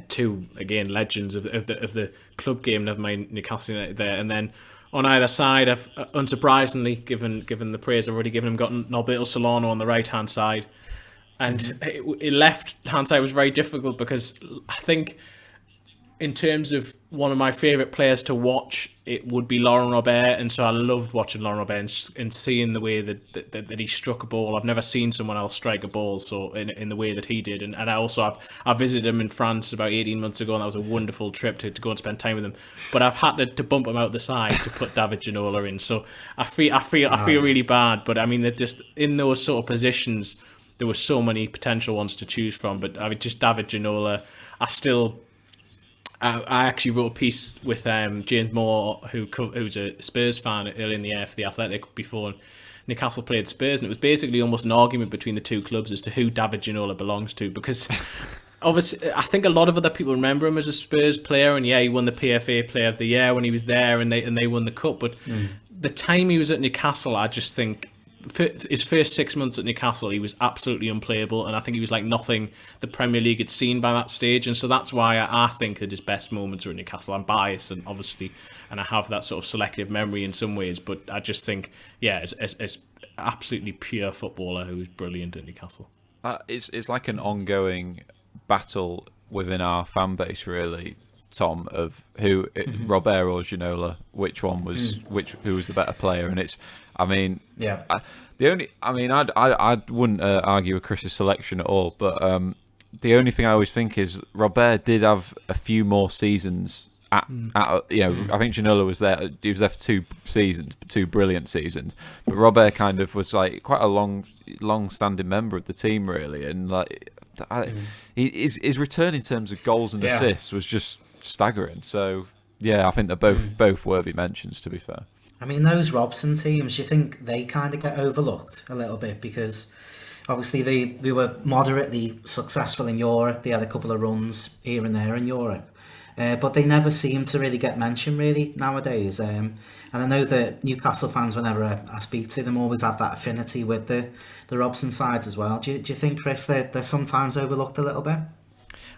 two, again, legends of the club game, never mind Newcastle United there. And then on either side, I've unsurprisingly, given the praise I've already given him, got Norberto Solano on the right hand side. And it left-hand side was very difficult, because I think in terms of one of my favourite players to watch, it would be Laurent Robert. And so I loved watching Laurent Robert and seeing the way that he struck a ball. I've never seen someone else strike a ball so in the way that he did. And I visited him in France about 18 months ago, and that was a wonderful trip to go and spend time with him. But I've had to bump him out the side to put David Ginola in. So I feel really bad. But I mean, that just in those sort of positions, there were so many potential ones to choose from, but I mean, just David Ginola. I actually wrote a piece with James Moore, who's a Spurs fan early in the year for The Athletic, before Newcastle played Spurs, and it was basically almost an argument between the two clubs as to who David Ginola belongs to, because obviously I think a lot of other people remember him as a Spurs player, and he won the PFA Player of the Year when he was there, and they won the cup. But the time he was at Newcastle, I just think, his first 6 months at Newcastle, he was absolutely unplayable, and I think he was like nothing the Premier League had seen by that stage. And so that's why I think that his best moments are at Newcastle. I'm biased, and obviously, and I have that sort of selective memory in some ways, but I just think, as absolutely pure footballer who was brilliant at Newcastle. It's like an ongoing battle within our fan base, really, Tom, of who Robert or Ginola, which one was who was the better player. And it's, I mean, I wouldn't argue with Chris's selection at all, but the only thing I always think is Robert did have a few more seasons I think Ginola was there. He was there for 2 seasons, 2 brilliant seasons. But Robert kind of was like quite a long-standing member of the team, really, and like his return in terms of goals and assists was just staggering. So I think they're both worthy mentions, to be fair. I mean, those Robson teams, you think they kind of get overlooked a little bit, because obviously they were moderately successful in Europe. They had a couple of runs here and there in Europe. But they never seem to really get mentioned, really, nowadays. And I know that Newcastle fans, whenever I speak to them, always have that affinity with the Robson side as well. Do you think, Chris, they're sometimes overlooked a little bit?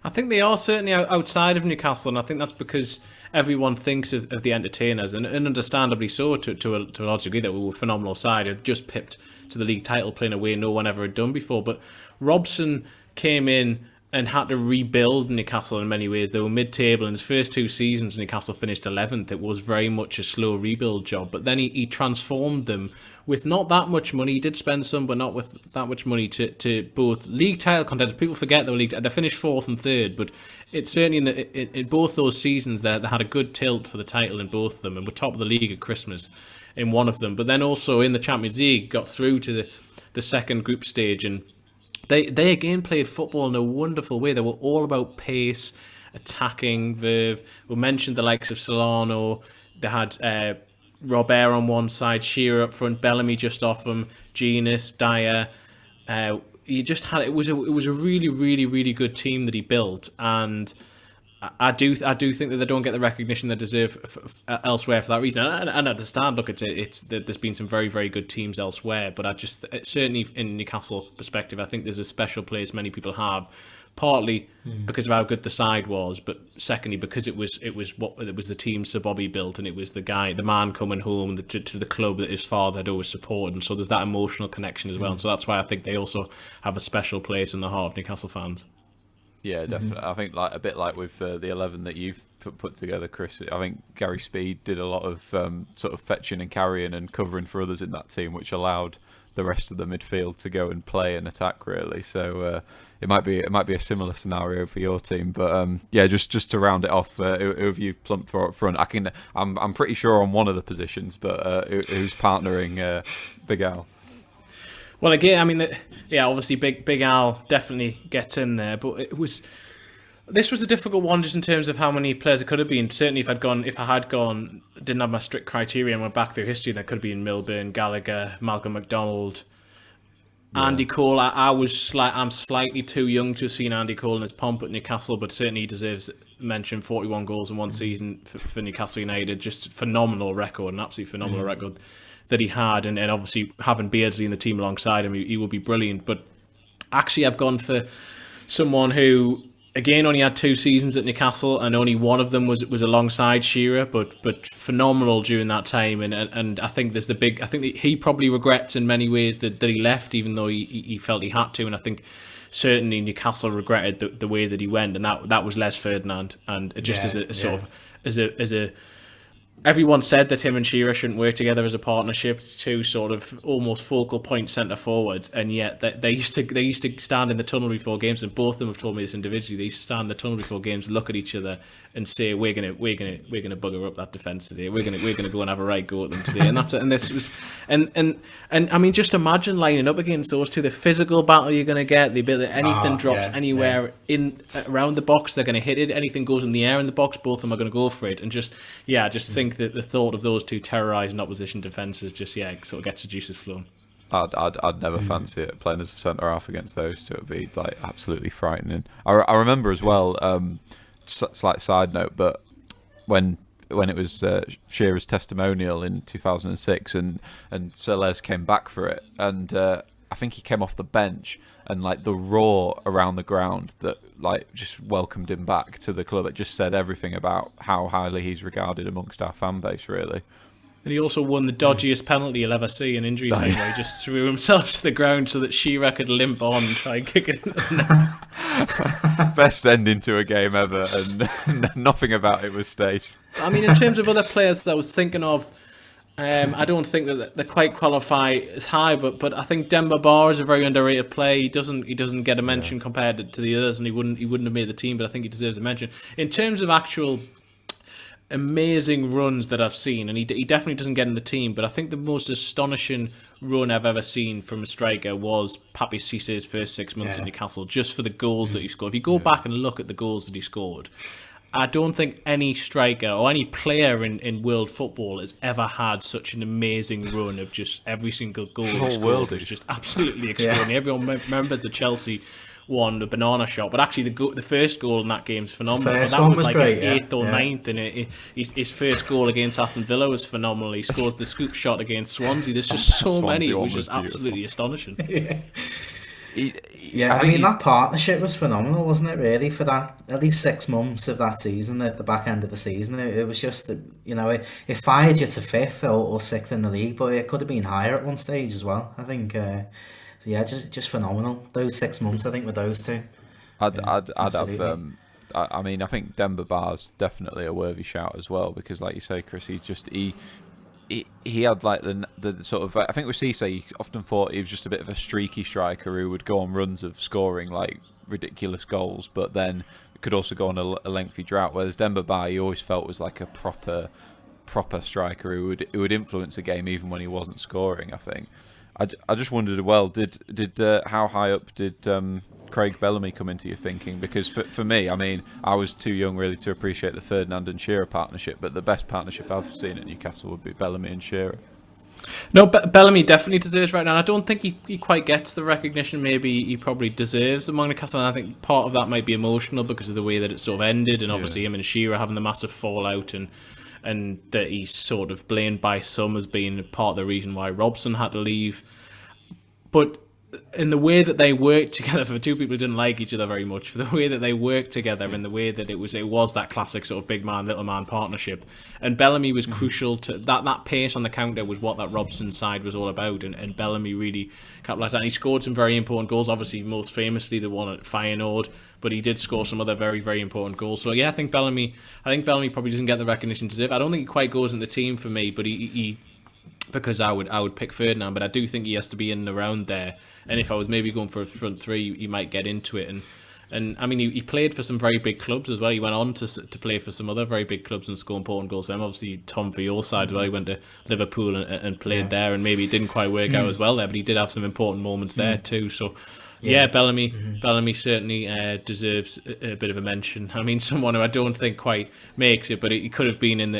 I think they are certainly outside of Newcastle, and I think that's because everyone thinks of the entertainers, and understandably so, to a large degree, that we were a phenomenal side. Had just pipped to the league title, playing a way no one ever had done before. But Robson came in and had to rebuild Newcastle in many ways. They were mid-table in his first 2 seasons. Newcastle finished 11th. It was very much a slow rebuild job. But then he transformed them with not that much money. He did spend some, but not with that much money, to both league title contenders. People forget they finished 4th and 3rd, but it's certainly in both those seasons they had a good tilt for the title in both of them, and were top of the league at Christmas in one of them. But then also in the Champions League, got through to the second group stage, and They again played football in a wonderful way. They were all about pace, attacking, verve. We mentioned the likes of Solano. They had Robert on one side, Shearer up front, Bellamy just off him, Genius, Dyer. You just had it was a really, really, really good team that he built, and I do think that they don't get the recognition they deserve elsewhere for that reason. And I understand. Look, there's been some very, very good teams elsewhere, but I just certainly in Newcastle perspective, I think there's a special place many people have. Partly because of how good the side was, but secondly because it was the team Sir Bobby built, and it was the man coming home to the club that his father had always supported, and so there's that emotional connection as well. And so that's why I think they also have a special place in the heart of Newcastle fans. Yeah, definitely. I think a bit like with the 11 that you've put together, Chris. I think Gary Speed did a lot of sort of fetching and carrying and covering for others in that team, which allowed the rest of the midfield to go and play and attack really. So it might be a similar scenario for your team. But just to round it off, who have you plumped for up front? I'm pretty sure on one of the positions, but who's partnering Big Al? Well, again, I mean, obviously Big Al definitely gets in there, but this was a difficult one just in terms of how many players it could have been. Certainly, if I had gone, didn't have my strict criteria and went back through history, there could have been Milburn, Gallagher, Malcolm McDonald, Andy Cole. I'm slightly too young to have seen Andy Cole in his pomp at Newcastle, but certainly he deserves mention. 41 goals in one season for Newcastle United, just phenomenal record, an absolutely phenomenal record that he had, and obviously having Beardsley in the team alongside him, he will be brilliant. But actually, I've gone for someone who, again, only had 2 seasons at Newcastle, and only one of them was alongside Shearer, but phenomenal during that time. And I think I think that he probably regrets in many ways that he left, even though he felt he had to. And I think certainly Newcastle regretted the way that he went, and that was Les Ferdinand. And just as a everyone said that him and Shearer shouldn't work together as a partnership, 2 sort of almost focal point centre forwards, and yet they used to stand in the tunnel before games, and both of them have told me this individually. They used to stand in the tunnel before games, look at each other, and say, "We're gonna bugger up that defence today. We're gonna go and have a right go at them today." And that's it. And this was, and I mean, just imagine lining up against those two. The physical battle you're gonna get, the ability anything drops anywhere in around the box, they're gonna hit it. Anything goes in the air in the box, both of them are gonna go for it. And just think that the thought of those two terrorising opposition defences just sort of gets the juices flowing. I'd never fancy it playing as a centre half against those two. It would be like absolutely frightening. I remember as well. Slight side note, but when it was Shearer's testimonial in 2006, and Sir Les came back for it, and I think he came off the bench, and like the roar around the ground that like just welcomed him back to the club. It just said everything about how highly he's regarded amongst our fan base, really. And he also won the dodgiest penalty you'll ever see in injury time, where he just threw himself to the ground so that Shearer could limp on and try and kick it. Best ending to a game ever, and nothing about it was staged. I mean, in terms of other players that I was thinking of, I don't think that they quite qualify as high, but I think Demba Ba is a very underrated player. He doesn't get a mention compared to the others, and he wouldn't have made the team, but I think he deserves a mention. In terms of actual amazing runs that I've seen, and he definitely doesn't get in the team, but I think the most astonishing run I've ever seen from a striker was Papi Cissé's first 6 months at Newcastle, just for the goals that he scored. If you go back and look at the goals that he scored, I don't think any striker or any player in world football has ever had such an amazing run of just every single goal he scored. Was just absolutely extraordinary. Everyone remembers the Chelsea one, the banana shot, but actually the first goal in that game is phenomenal. That was like great, his 8th or 9th, and his first goal against Aston Villa was phenomenal. He scores the scoop shot against Swansea. There's just so many, which is absolutely astonishing. I mean that partnership was phenomenal, wasn't it? Really, for that at least 6 months of that season, at the back end of the season, it was just that it fired you to 5th or 6th in the league, but it could have been higher at one stage as well. I think. Just phenomenal. Those 6 months, I think, with those two. I'd have. I mean, I think Demba Ba's definitely a worthy shout as well, because, like you say, Chris, he had like the sort of. I think with Cisse, he often thought he was just a bit of a streaky striker who would go on runs of scoring like ridiculous goals, but then could also go on a lengthy drought. Whereas Demba Ba, he always felt was like a proper striker who would influence a game even when he wasn't scoring. I think. I just wondered, well, did how high up did Craig Bellamy come into your thinking? Because for me, I mean, I was too young really to appreciate the Ferdinand and Shearer partnership, but the best partnership I've seen at Newcastle would be Bellamy and Shearer. No, Bellamy definitely deserves right now. I don't think he quite gets the recognition maybe he probably deserves among Newcastle. And I think part of that might be emotional because of the way that it sort of ended, and obviously him and Shearer having the massive fallout, and that he's sort of blamed by some as being part of the reason why Robson had to leave. But in the way that they worked together, for two people who didn't like each other very much, for the way that they worked together and the way that it was that classic sort of big man, little man partnership. And Bellamy was crucial to that pace on the counter was what that Robson side was all about. And Bellamy really capitalised that. And he scored some very important goals, obviously most famously the one at Feyenoord, but he did score some other very, very important goals. So yeah, I think Bellamy probably doesn't get the recognition he deserves. I don't think he quite goes in the team for me, but he because I would pick Ferdinand, but I do think he has to be in and around there. And if I was maybe going for a front three, he might get into it. And I mean, he played for some very big clubs as well. He went on to play for some other very big clubs and score important goals. And obviously, Tom, for your side as well, he went to Liverpool and played there, and maybe it didn't quite work out as well there, but he did have some important moments there too. So. Yeah, Bellamy certainly deserves a bit of a mention. I mean, someone who I don't think quite makes it, but he could have been in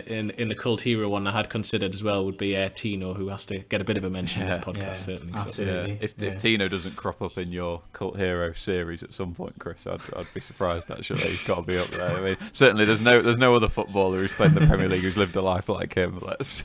the cult hero one I had considered as well would be Tino, who has to get a bit of a mention in this podcast, certainly. Absolutely. So, if Tino doesn't crop up in your cult hero series at some point, Chris, I'd be surprised. Actually, he's got to be up there. I mean, certainly there's no other footballer who's played in the Premier League who's lived a life like him. Let's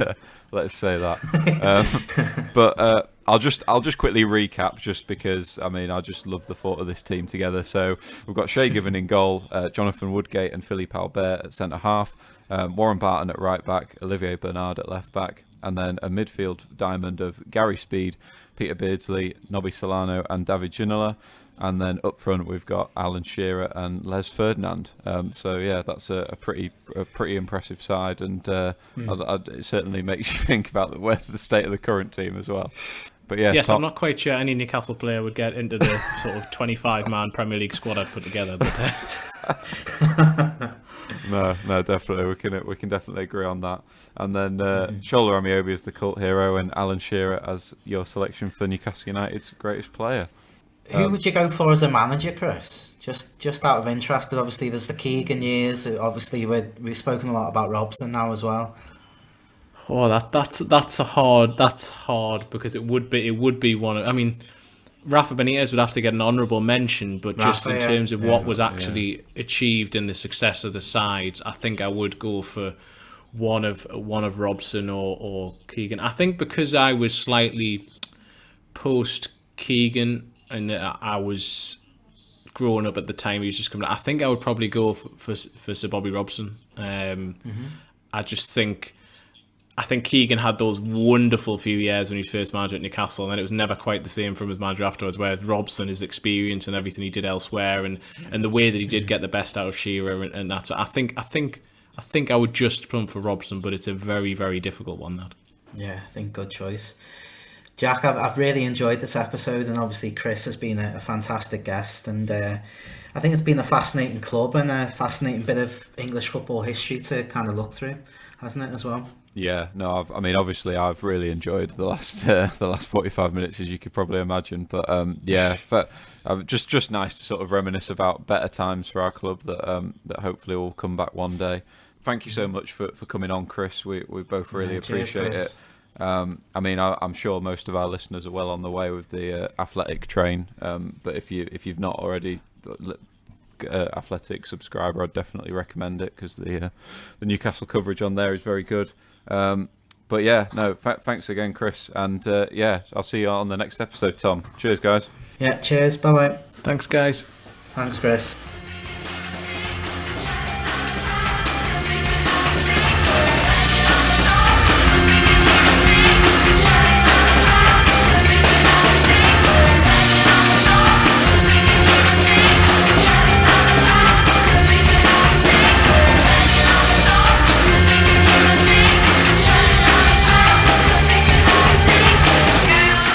say that. But I'll just quickly recap, just because I mean I just love the thought of this team together. So we've got Shay Given in goal, Jonathan Woodgate and Philippe Albert at centre half, Warren Barton at right back, Olivier Bernard at left back, and then a midfield diamond of Gary Speed, Peter Beardsley, Nobby Solano and David Ginola. And then up front we've got Alan Shearer and Les Ferdinand. So yeah, that's a pretty impressive side, and it certainly makes you think about the state of the current team as well. But yeah, yes, I'm not quite sure any Newcastle player would get into the sort of 25-man Premier League squad I've put together. But no, definitely we can definitely agree on that. And then Shola Ameobi is the cult hero, and Alan Shearer as your selection for Newcastle United's greatest player. Who would you go for as a manager, Chris? Just out of interest, because obviously there's the Keegan years. Obviously we've spoken a lot about Robson now as well. Oh, that's hard because it would be one of. I mean, Rafa Benitez would have to get an honourable mention, but just in terms of what was actually achieved in the success of the sides, I think I would go for one of Robson or Keegan. I think because I was slightly post Keegan and I was growing up at the time he was just coming. I think I would probably go for Sir Bobby Robson. I think Keegan had those wonderful few years when he first managed at Newcastle, and then it was never quite the same from his manager afterwards, whereas Robson, his experience and everything he did elsewhere, and the way that he did get the best out of Shearer and that. So I think I would just plumb for Robson, but it's a very, very difficult one, that. Yeah, I think good choice. Jack, I've really enjoyed this episode, and obviously Chris has been a fantastic guest, and I think it's been a fascinating club and a fascinating bit of English football history to kind of look through, hasn't it, as well? Yeah, no, obviously I've really enjoyed the last 45 minutes, as you could probably imagine. But just nice to sort of reminisce about better times for our club that hopefully will come back one day. Thank you so much for coming on, Chris. We both really appreciate it. I'm sure most of our listeners are well on the way with the athletic train. But if you've not already athletic subscriber, I'd definitely recommend it, because the Newcastle coverage on there is very good. But yeah, no, thanks again, Chris, and I'll see you on the next episode, Tom. Cheers, guys. Yeah, cheers, bye bye. Thanks, guys. Thanks, Chris.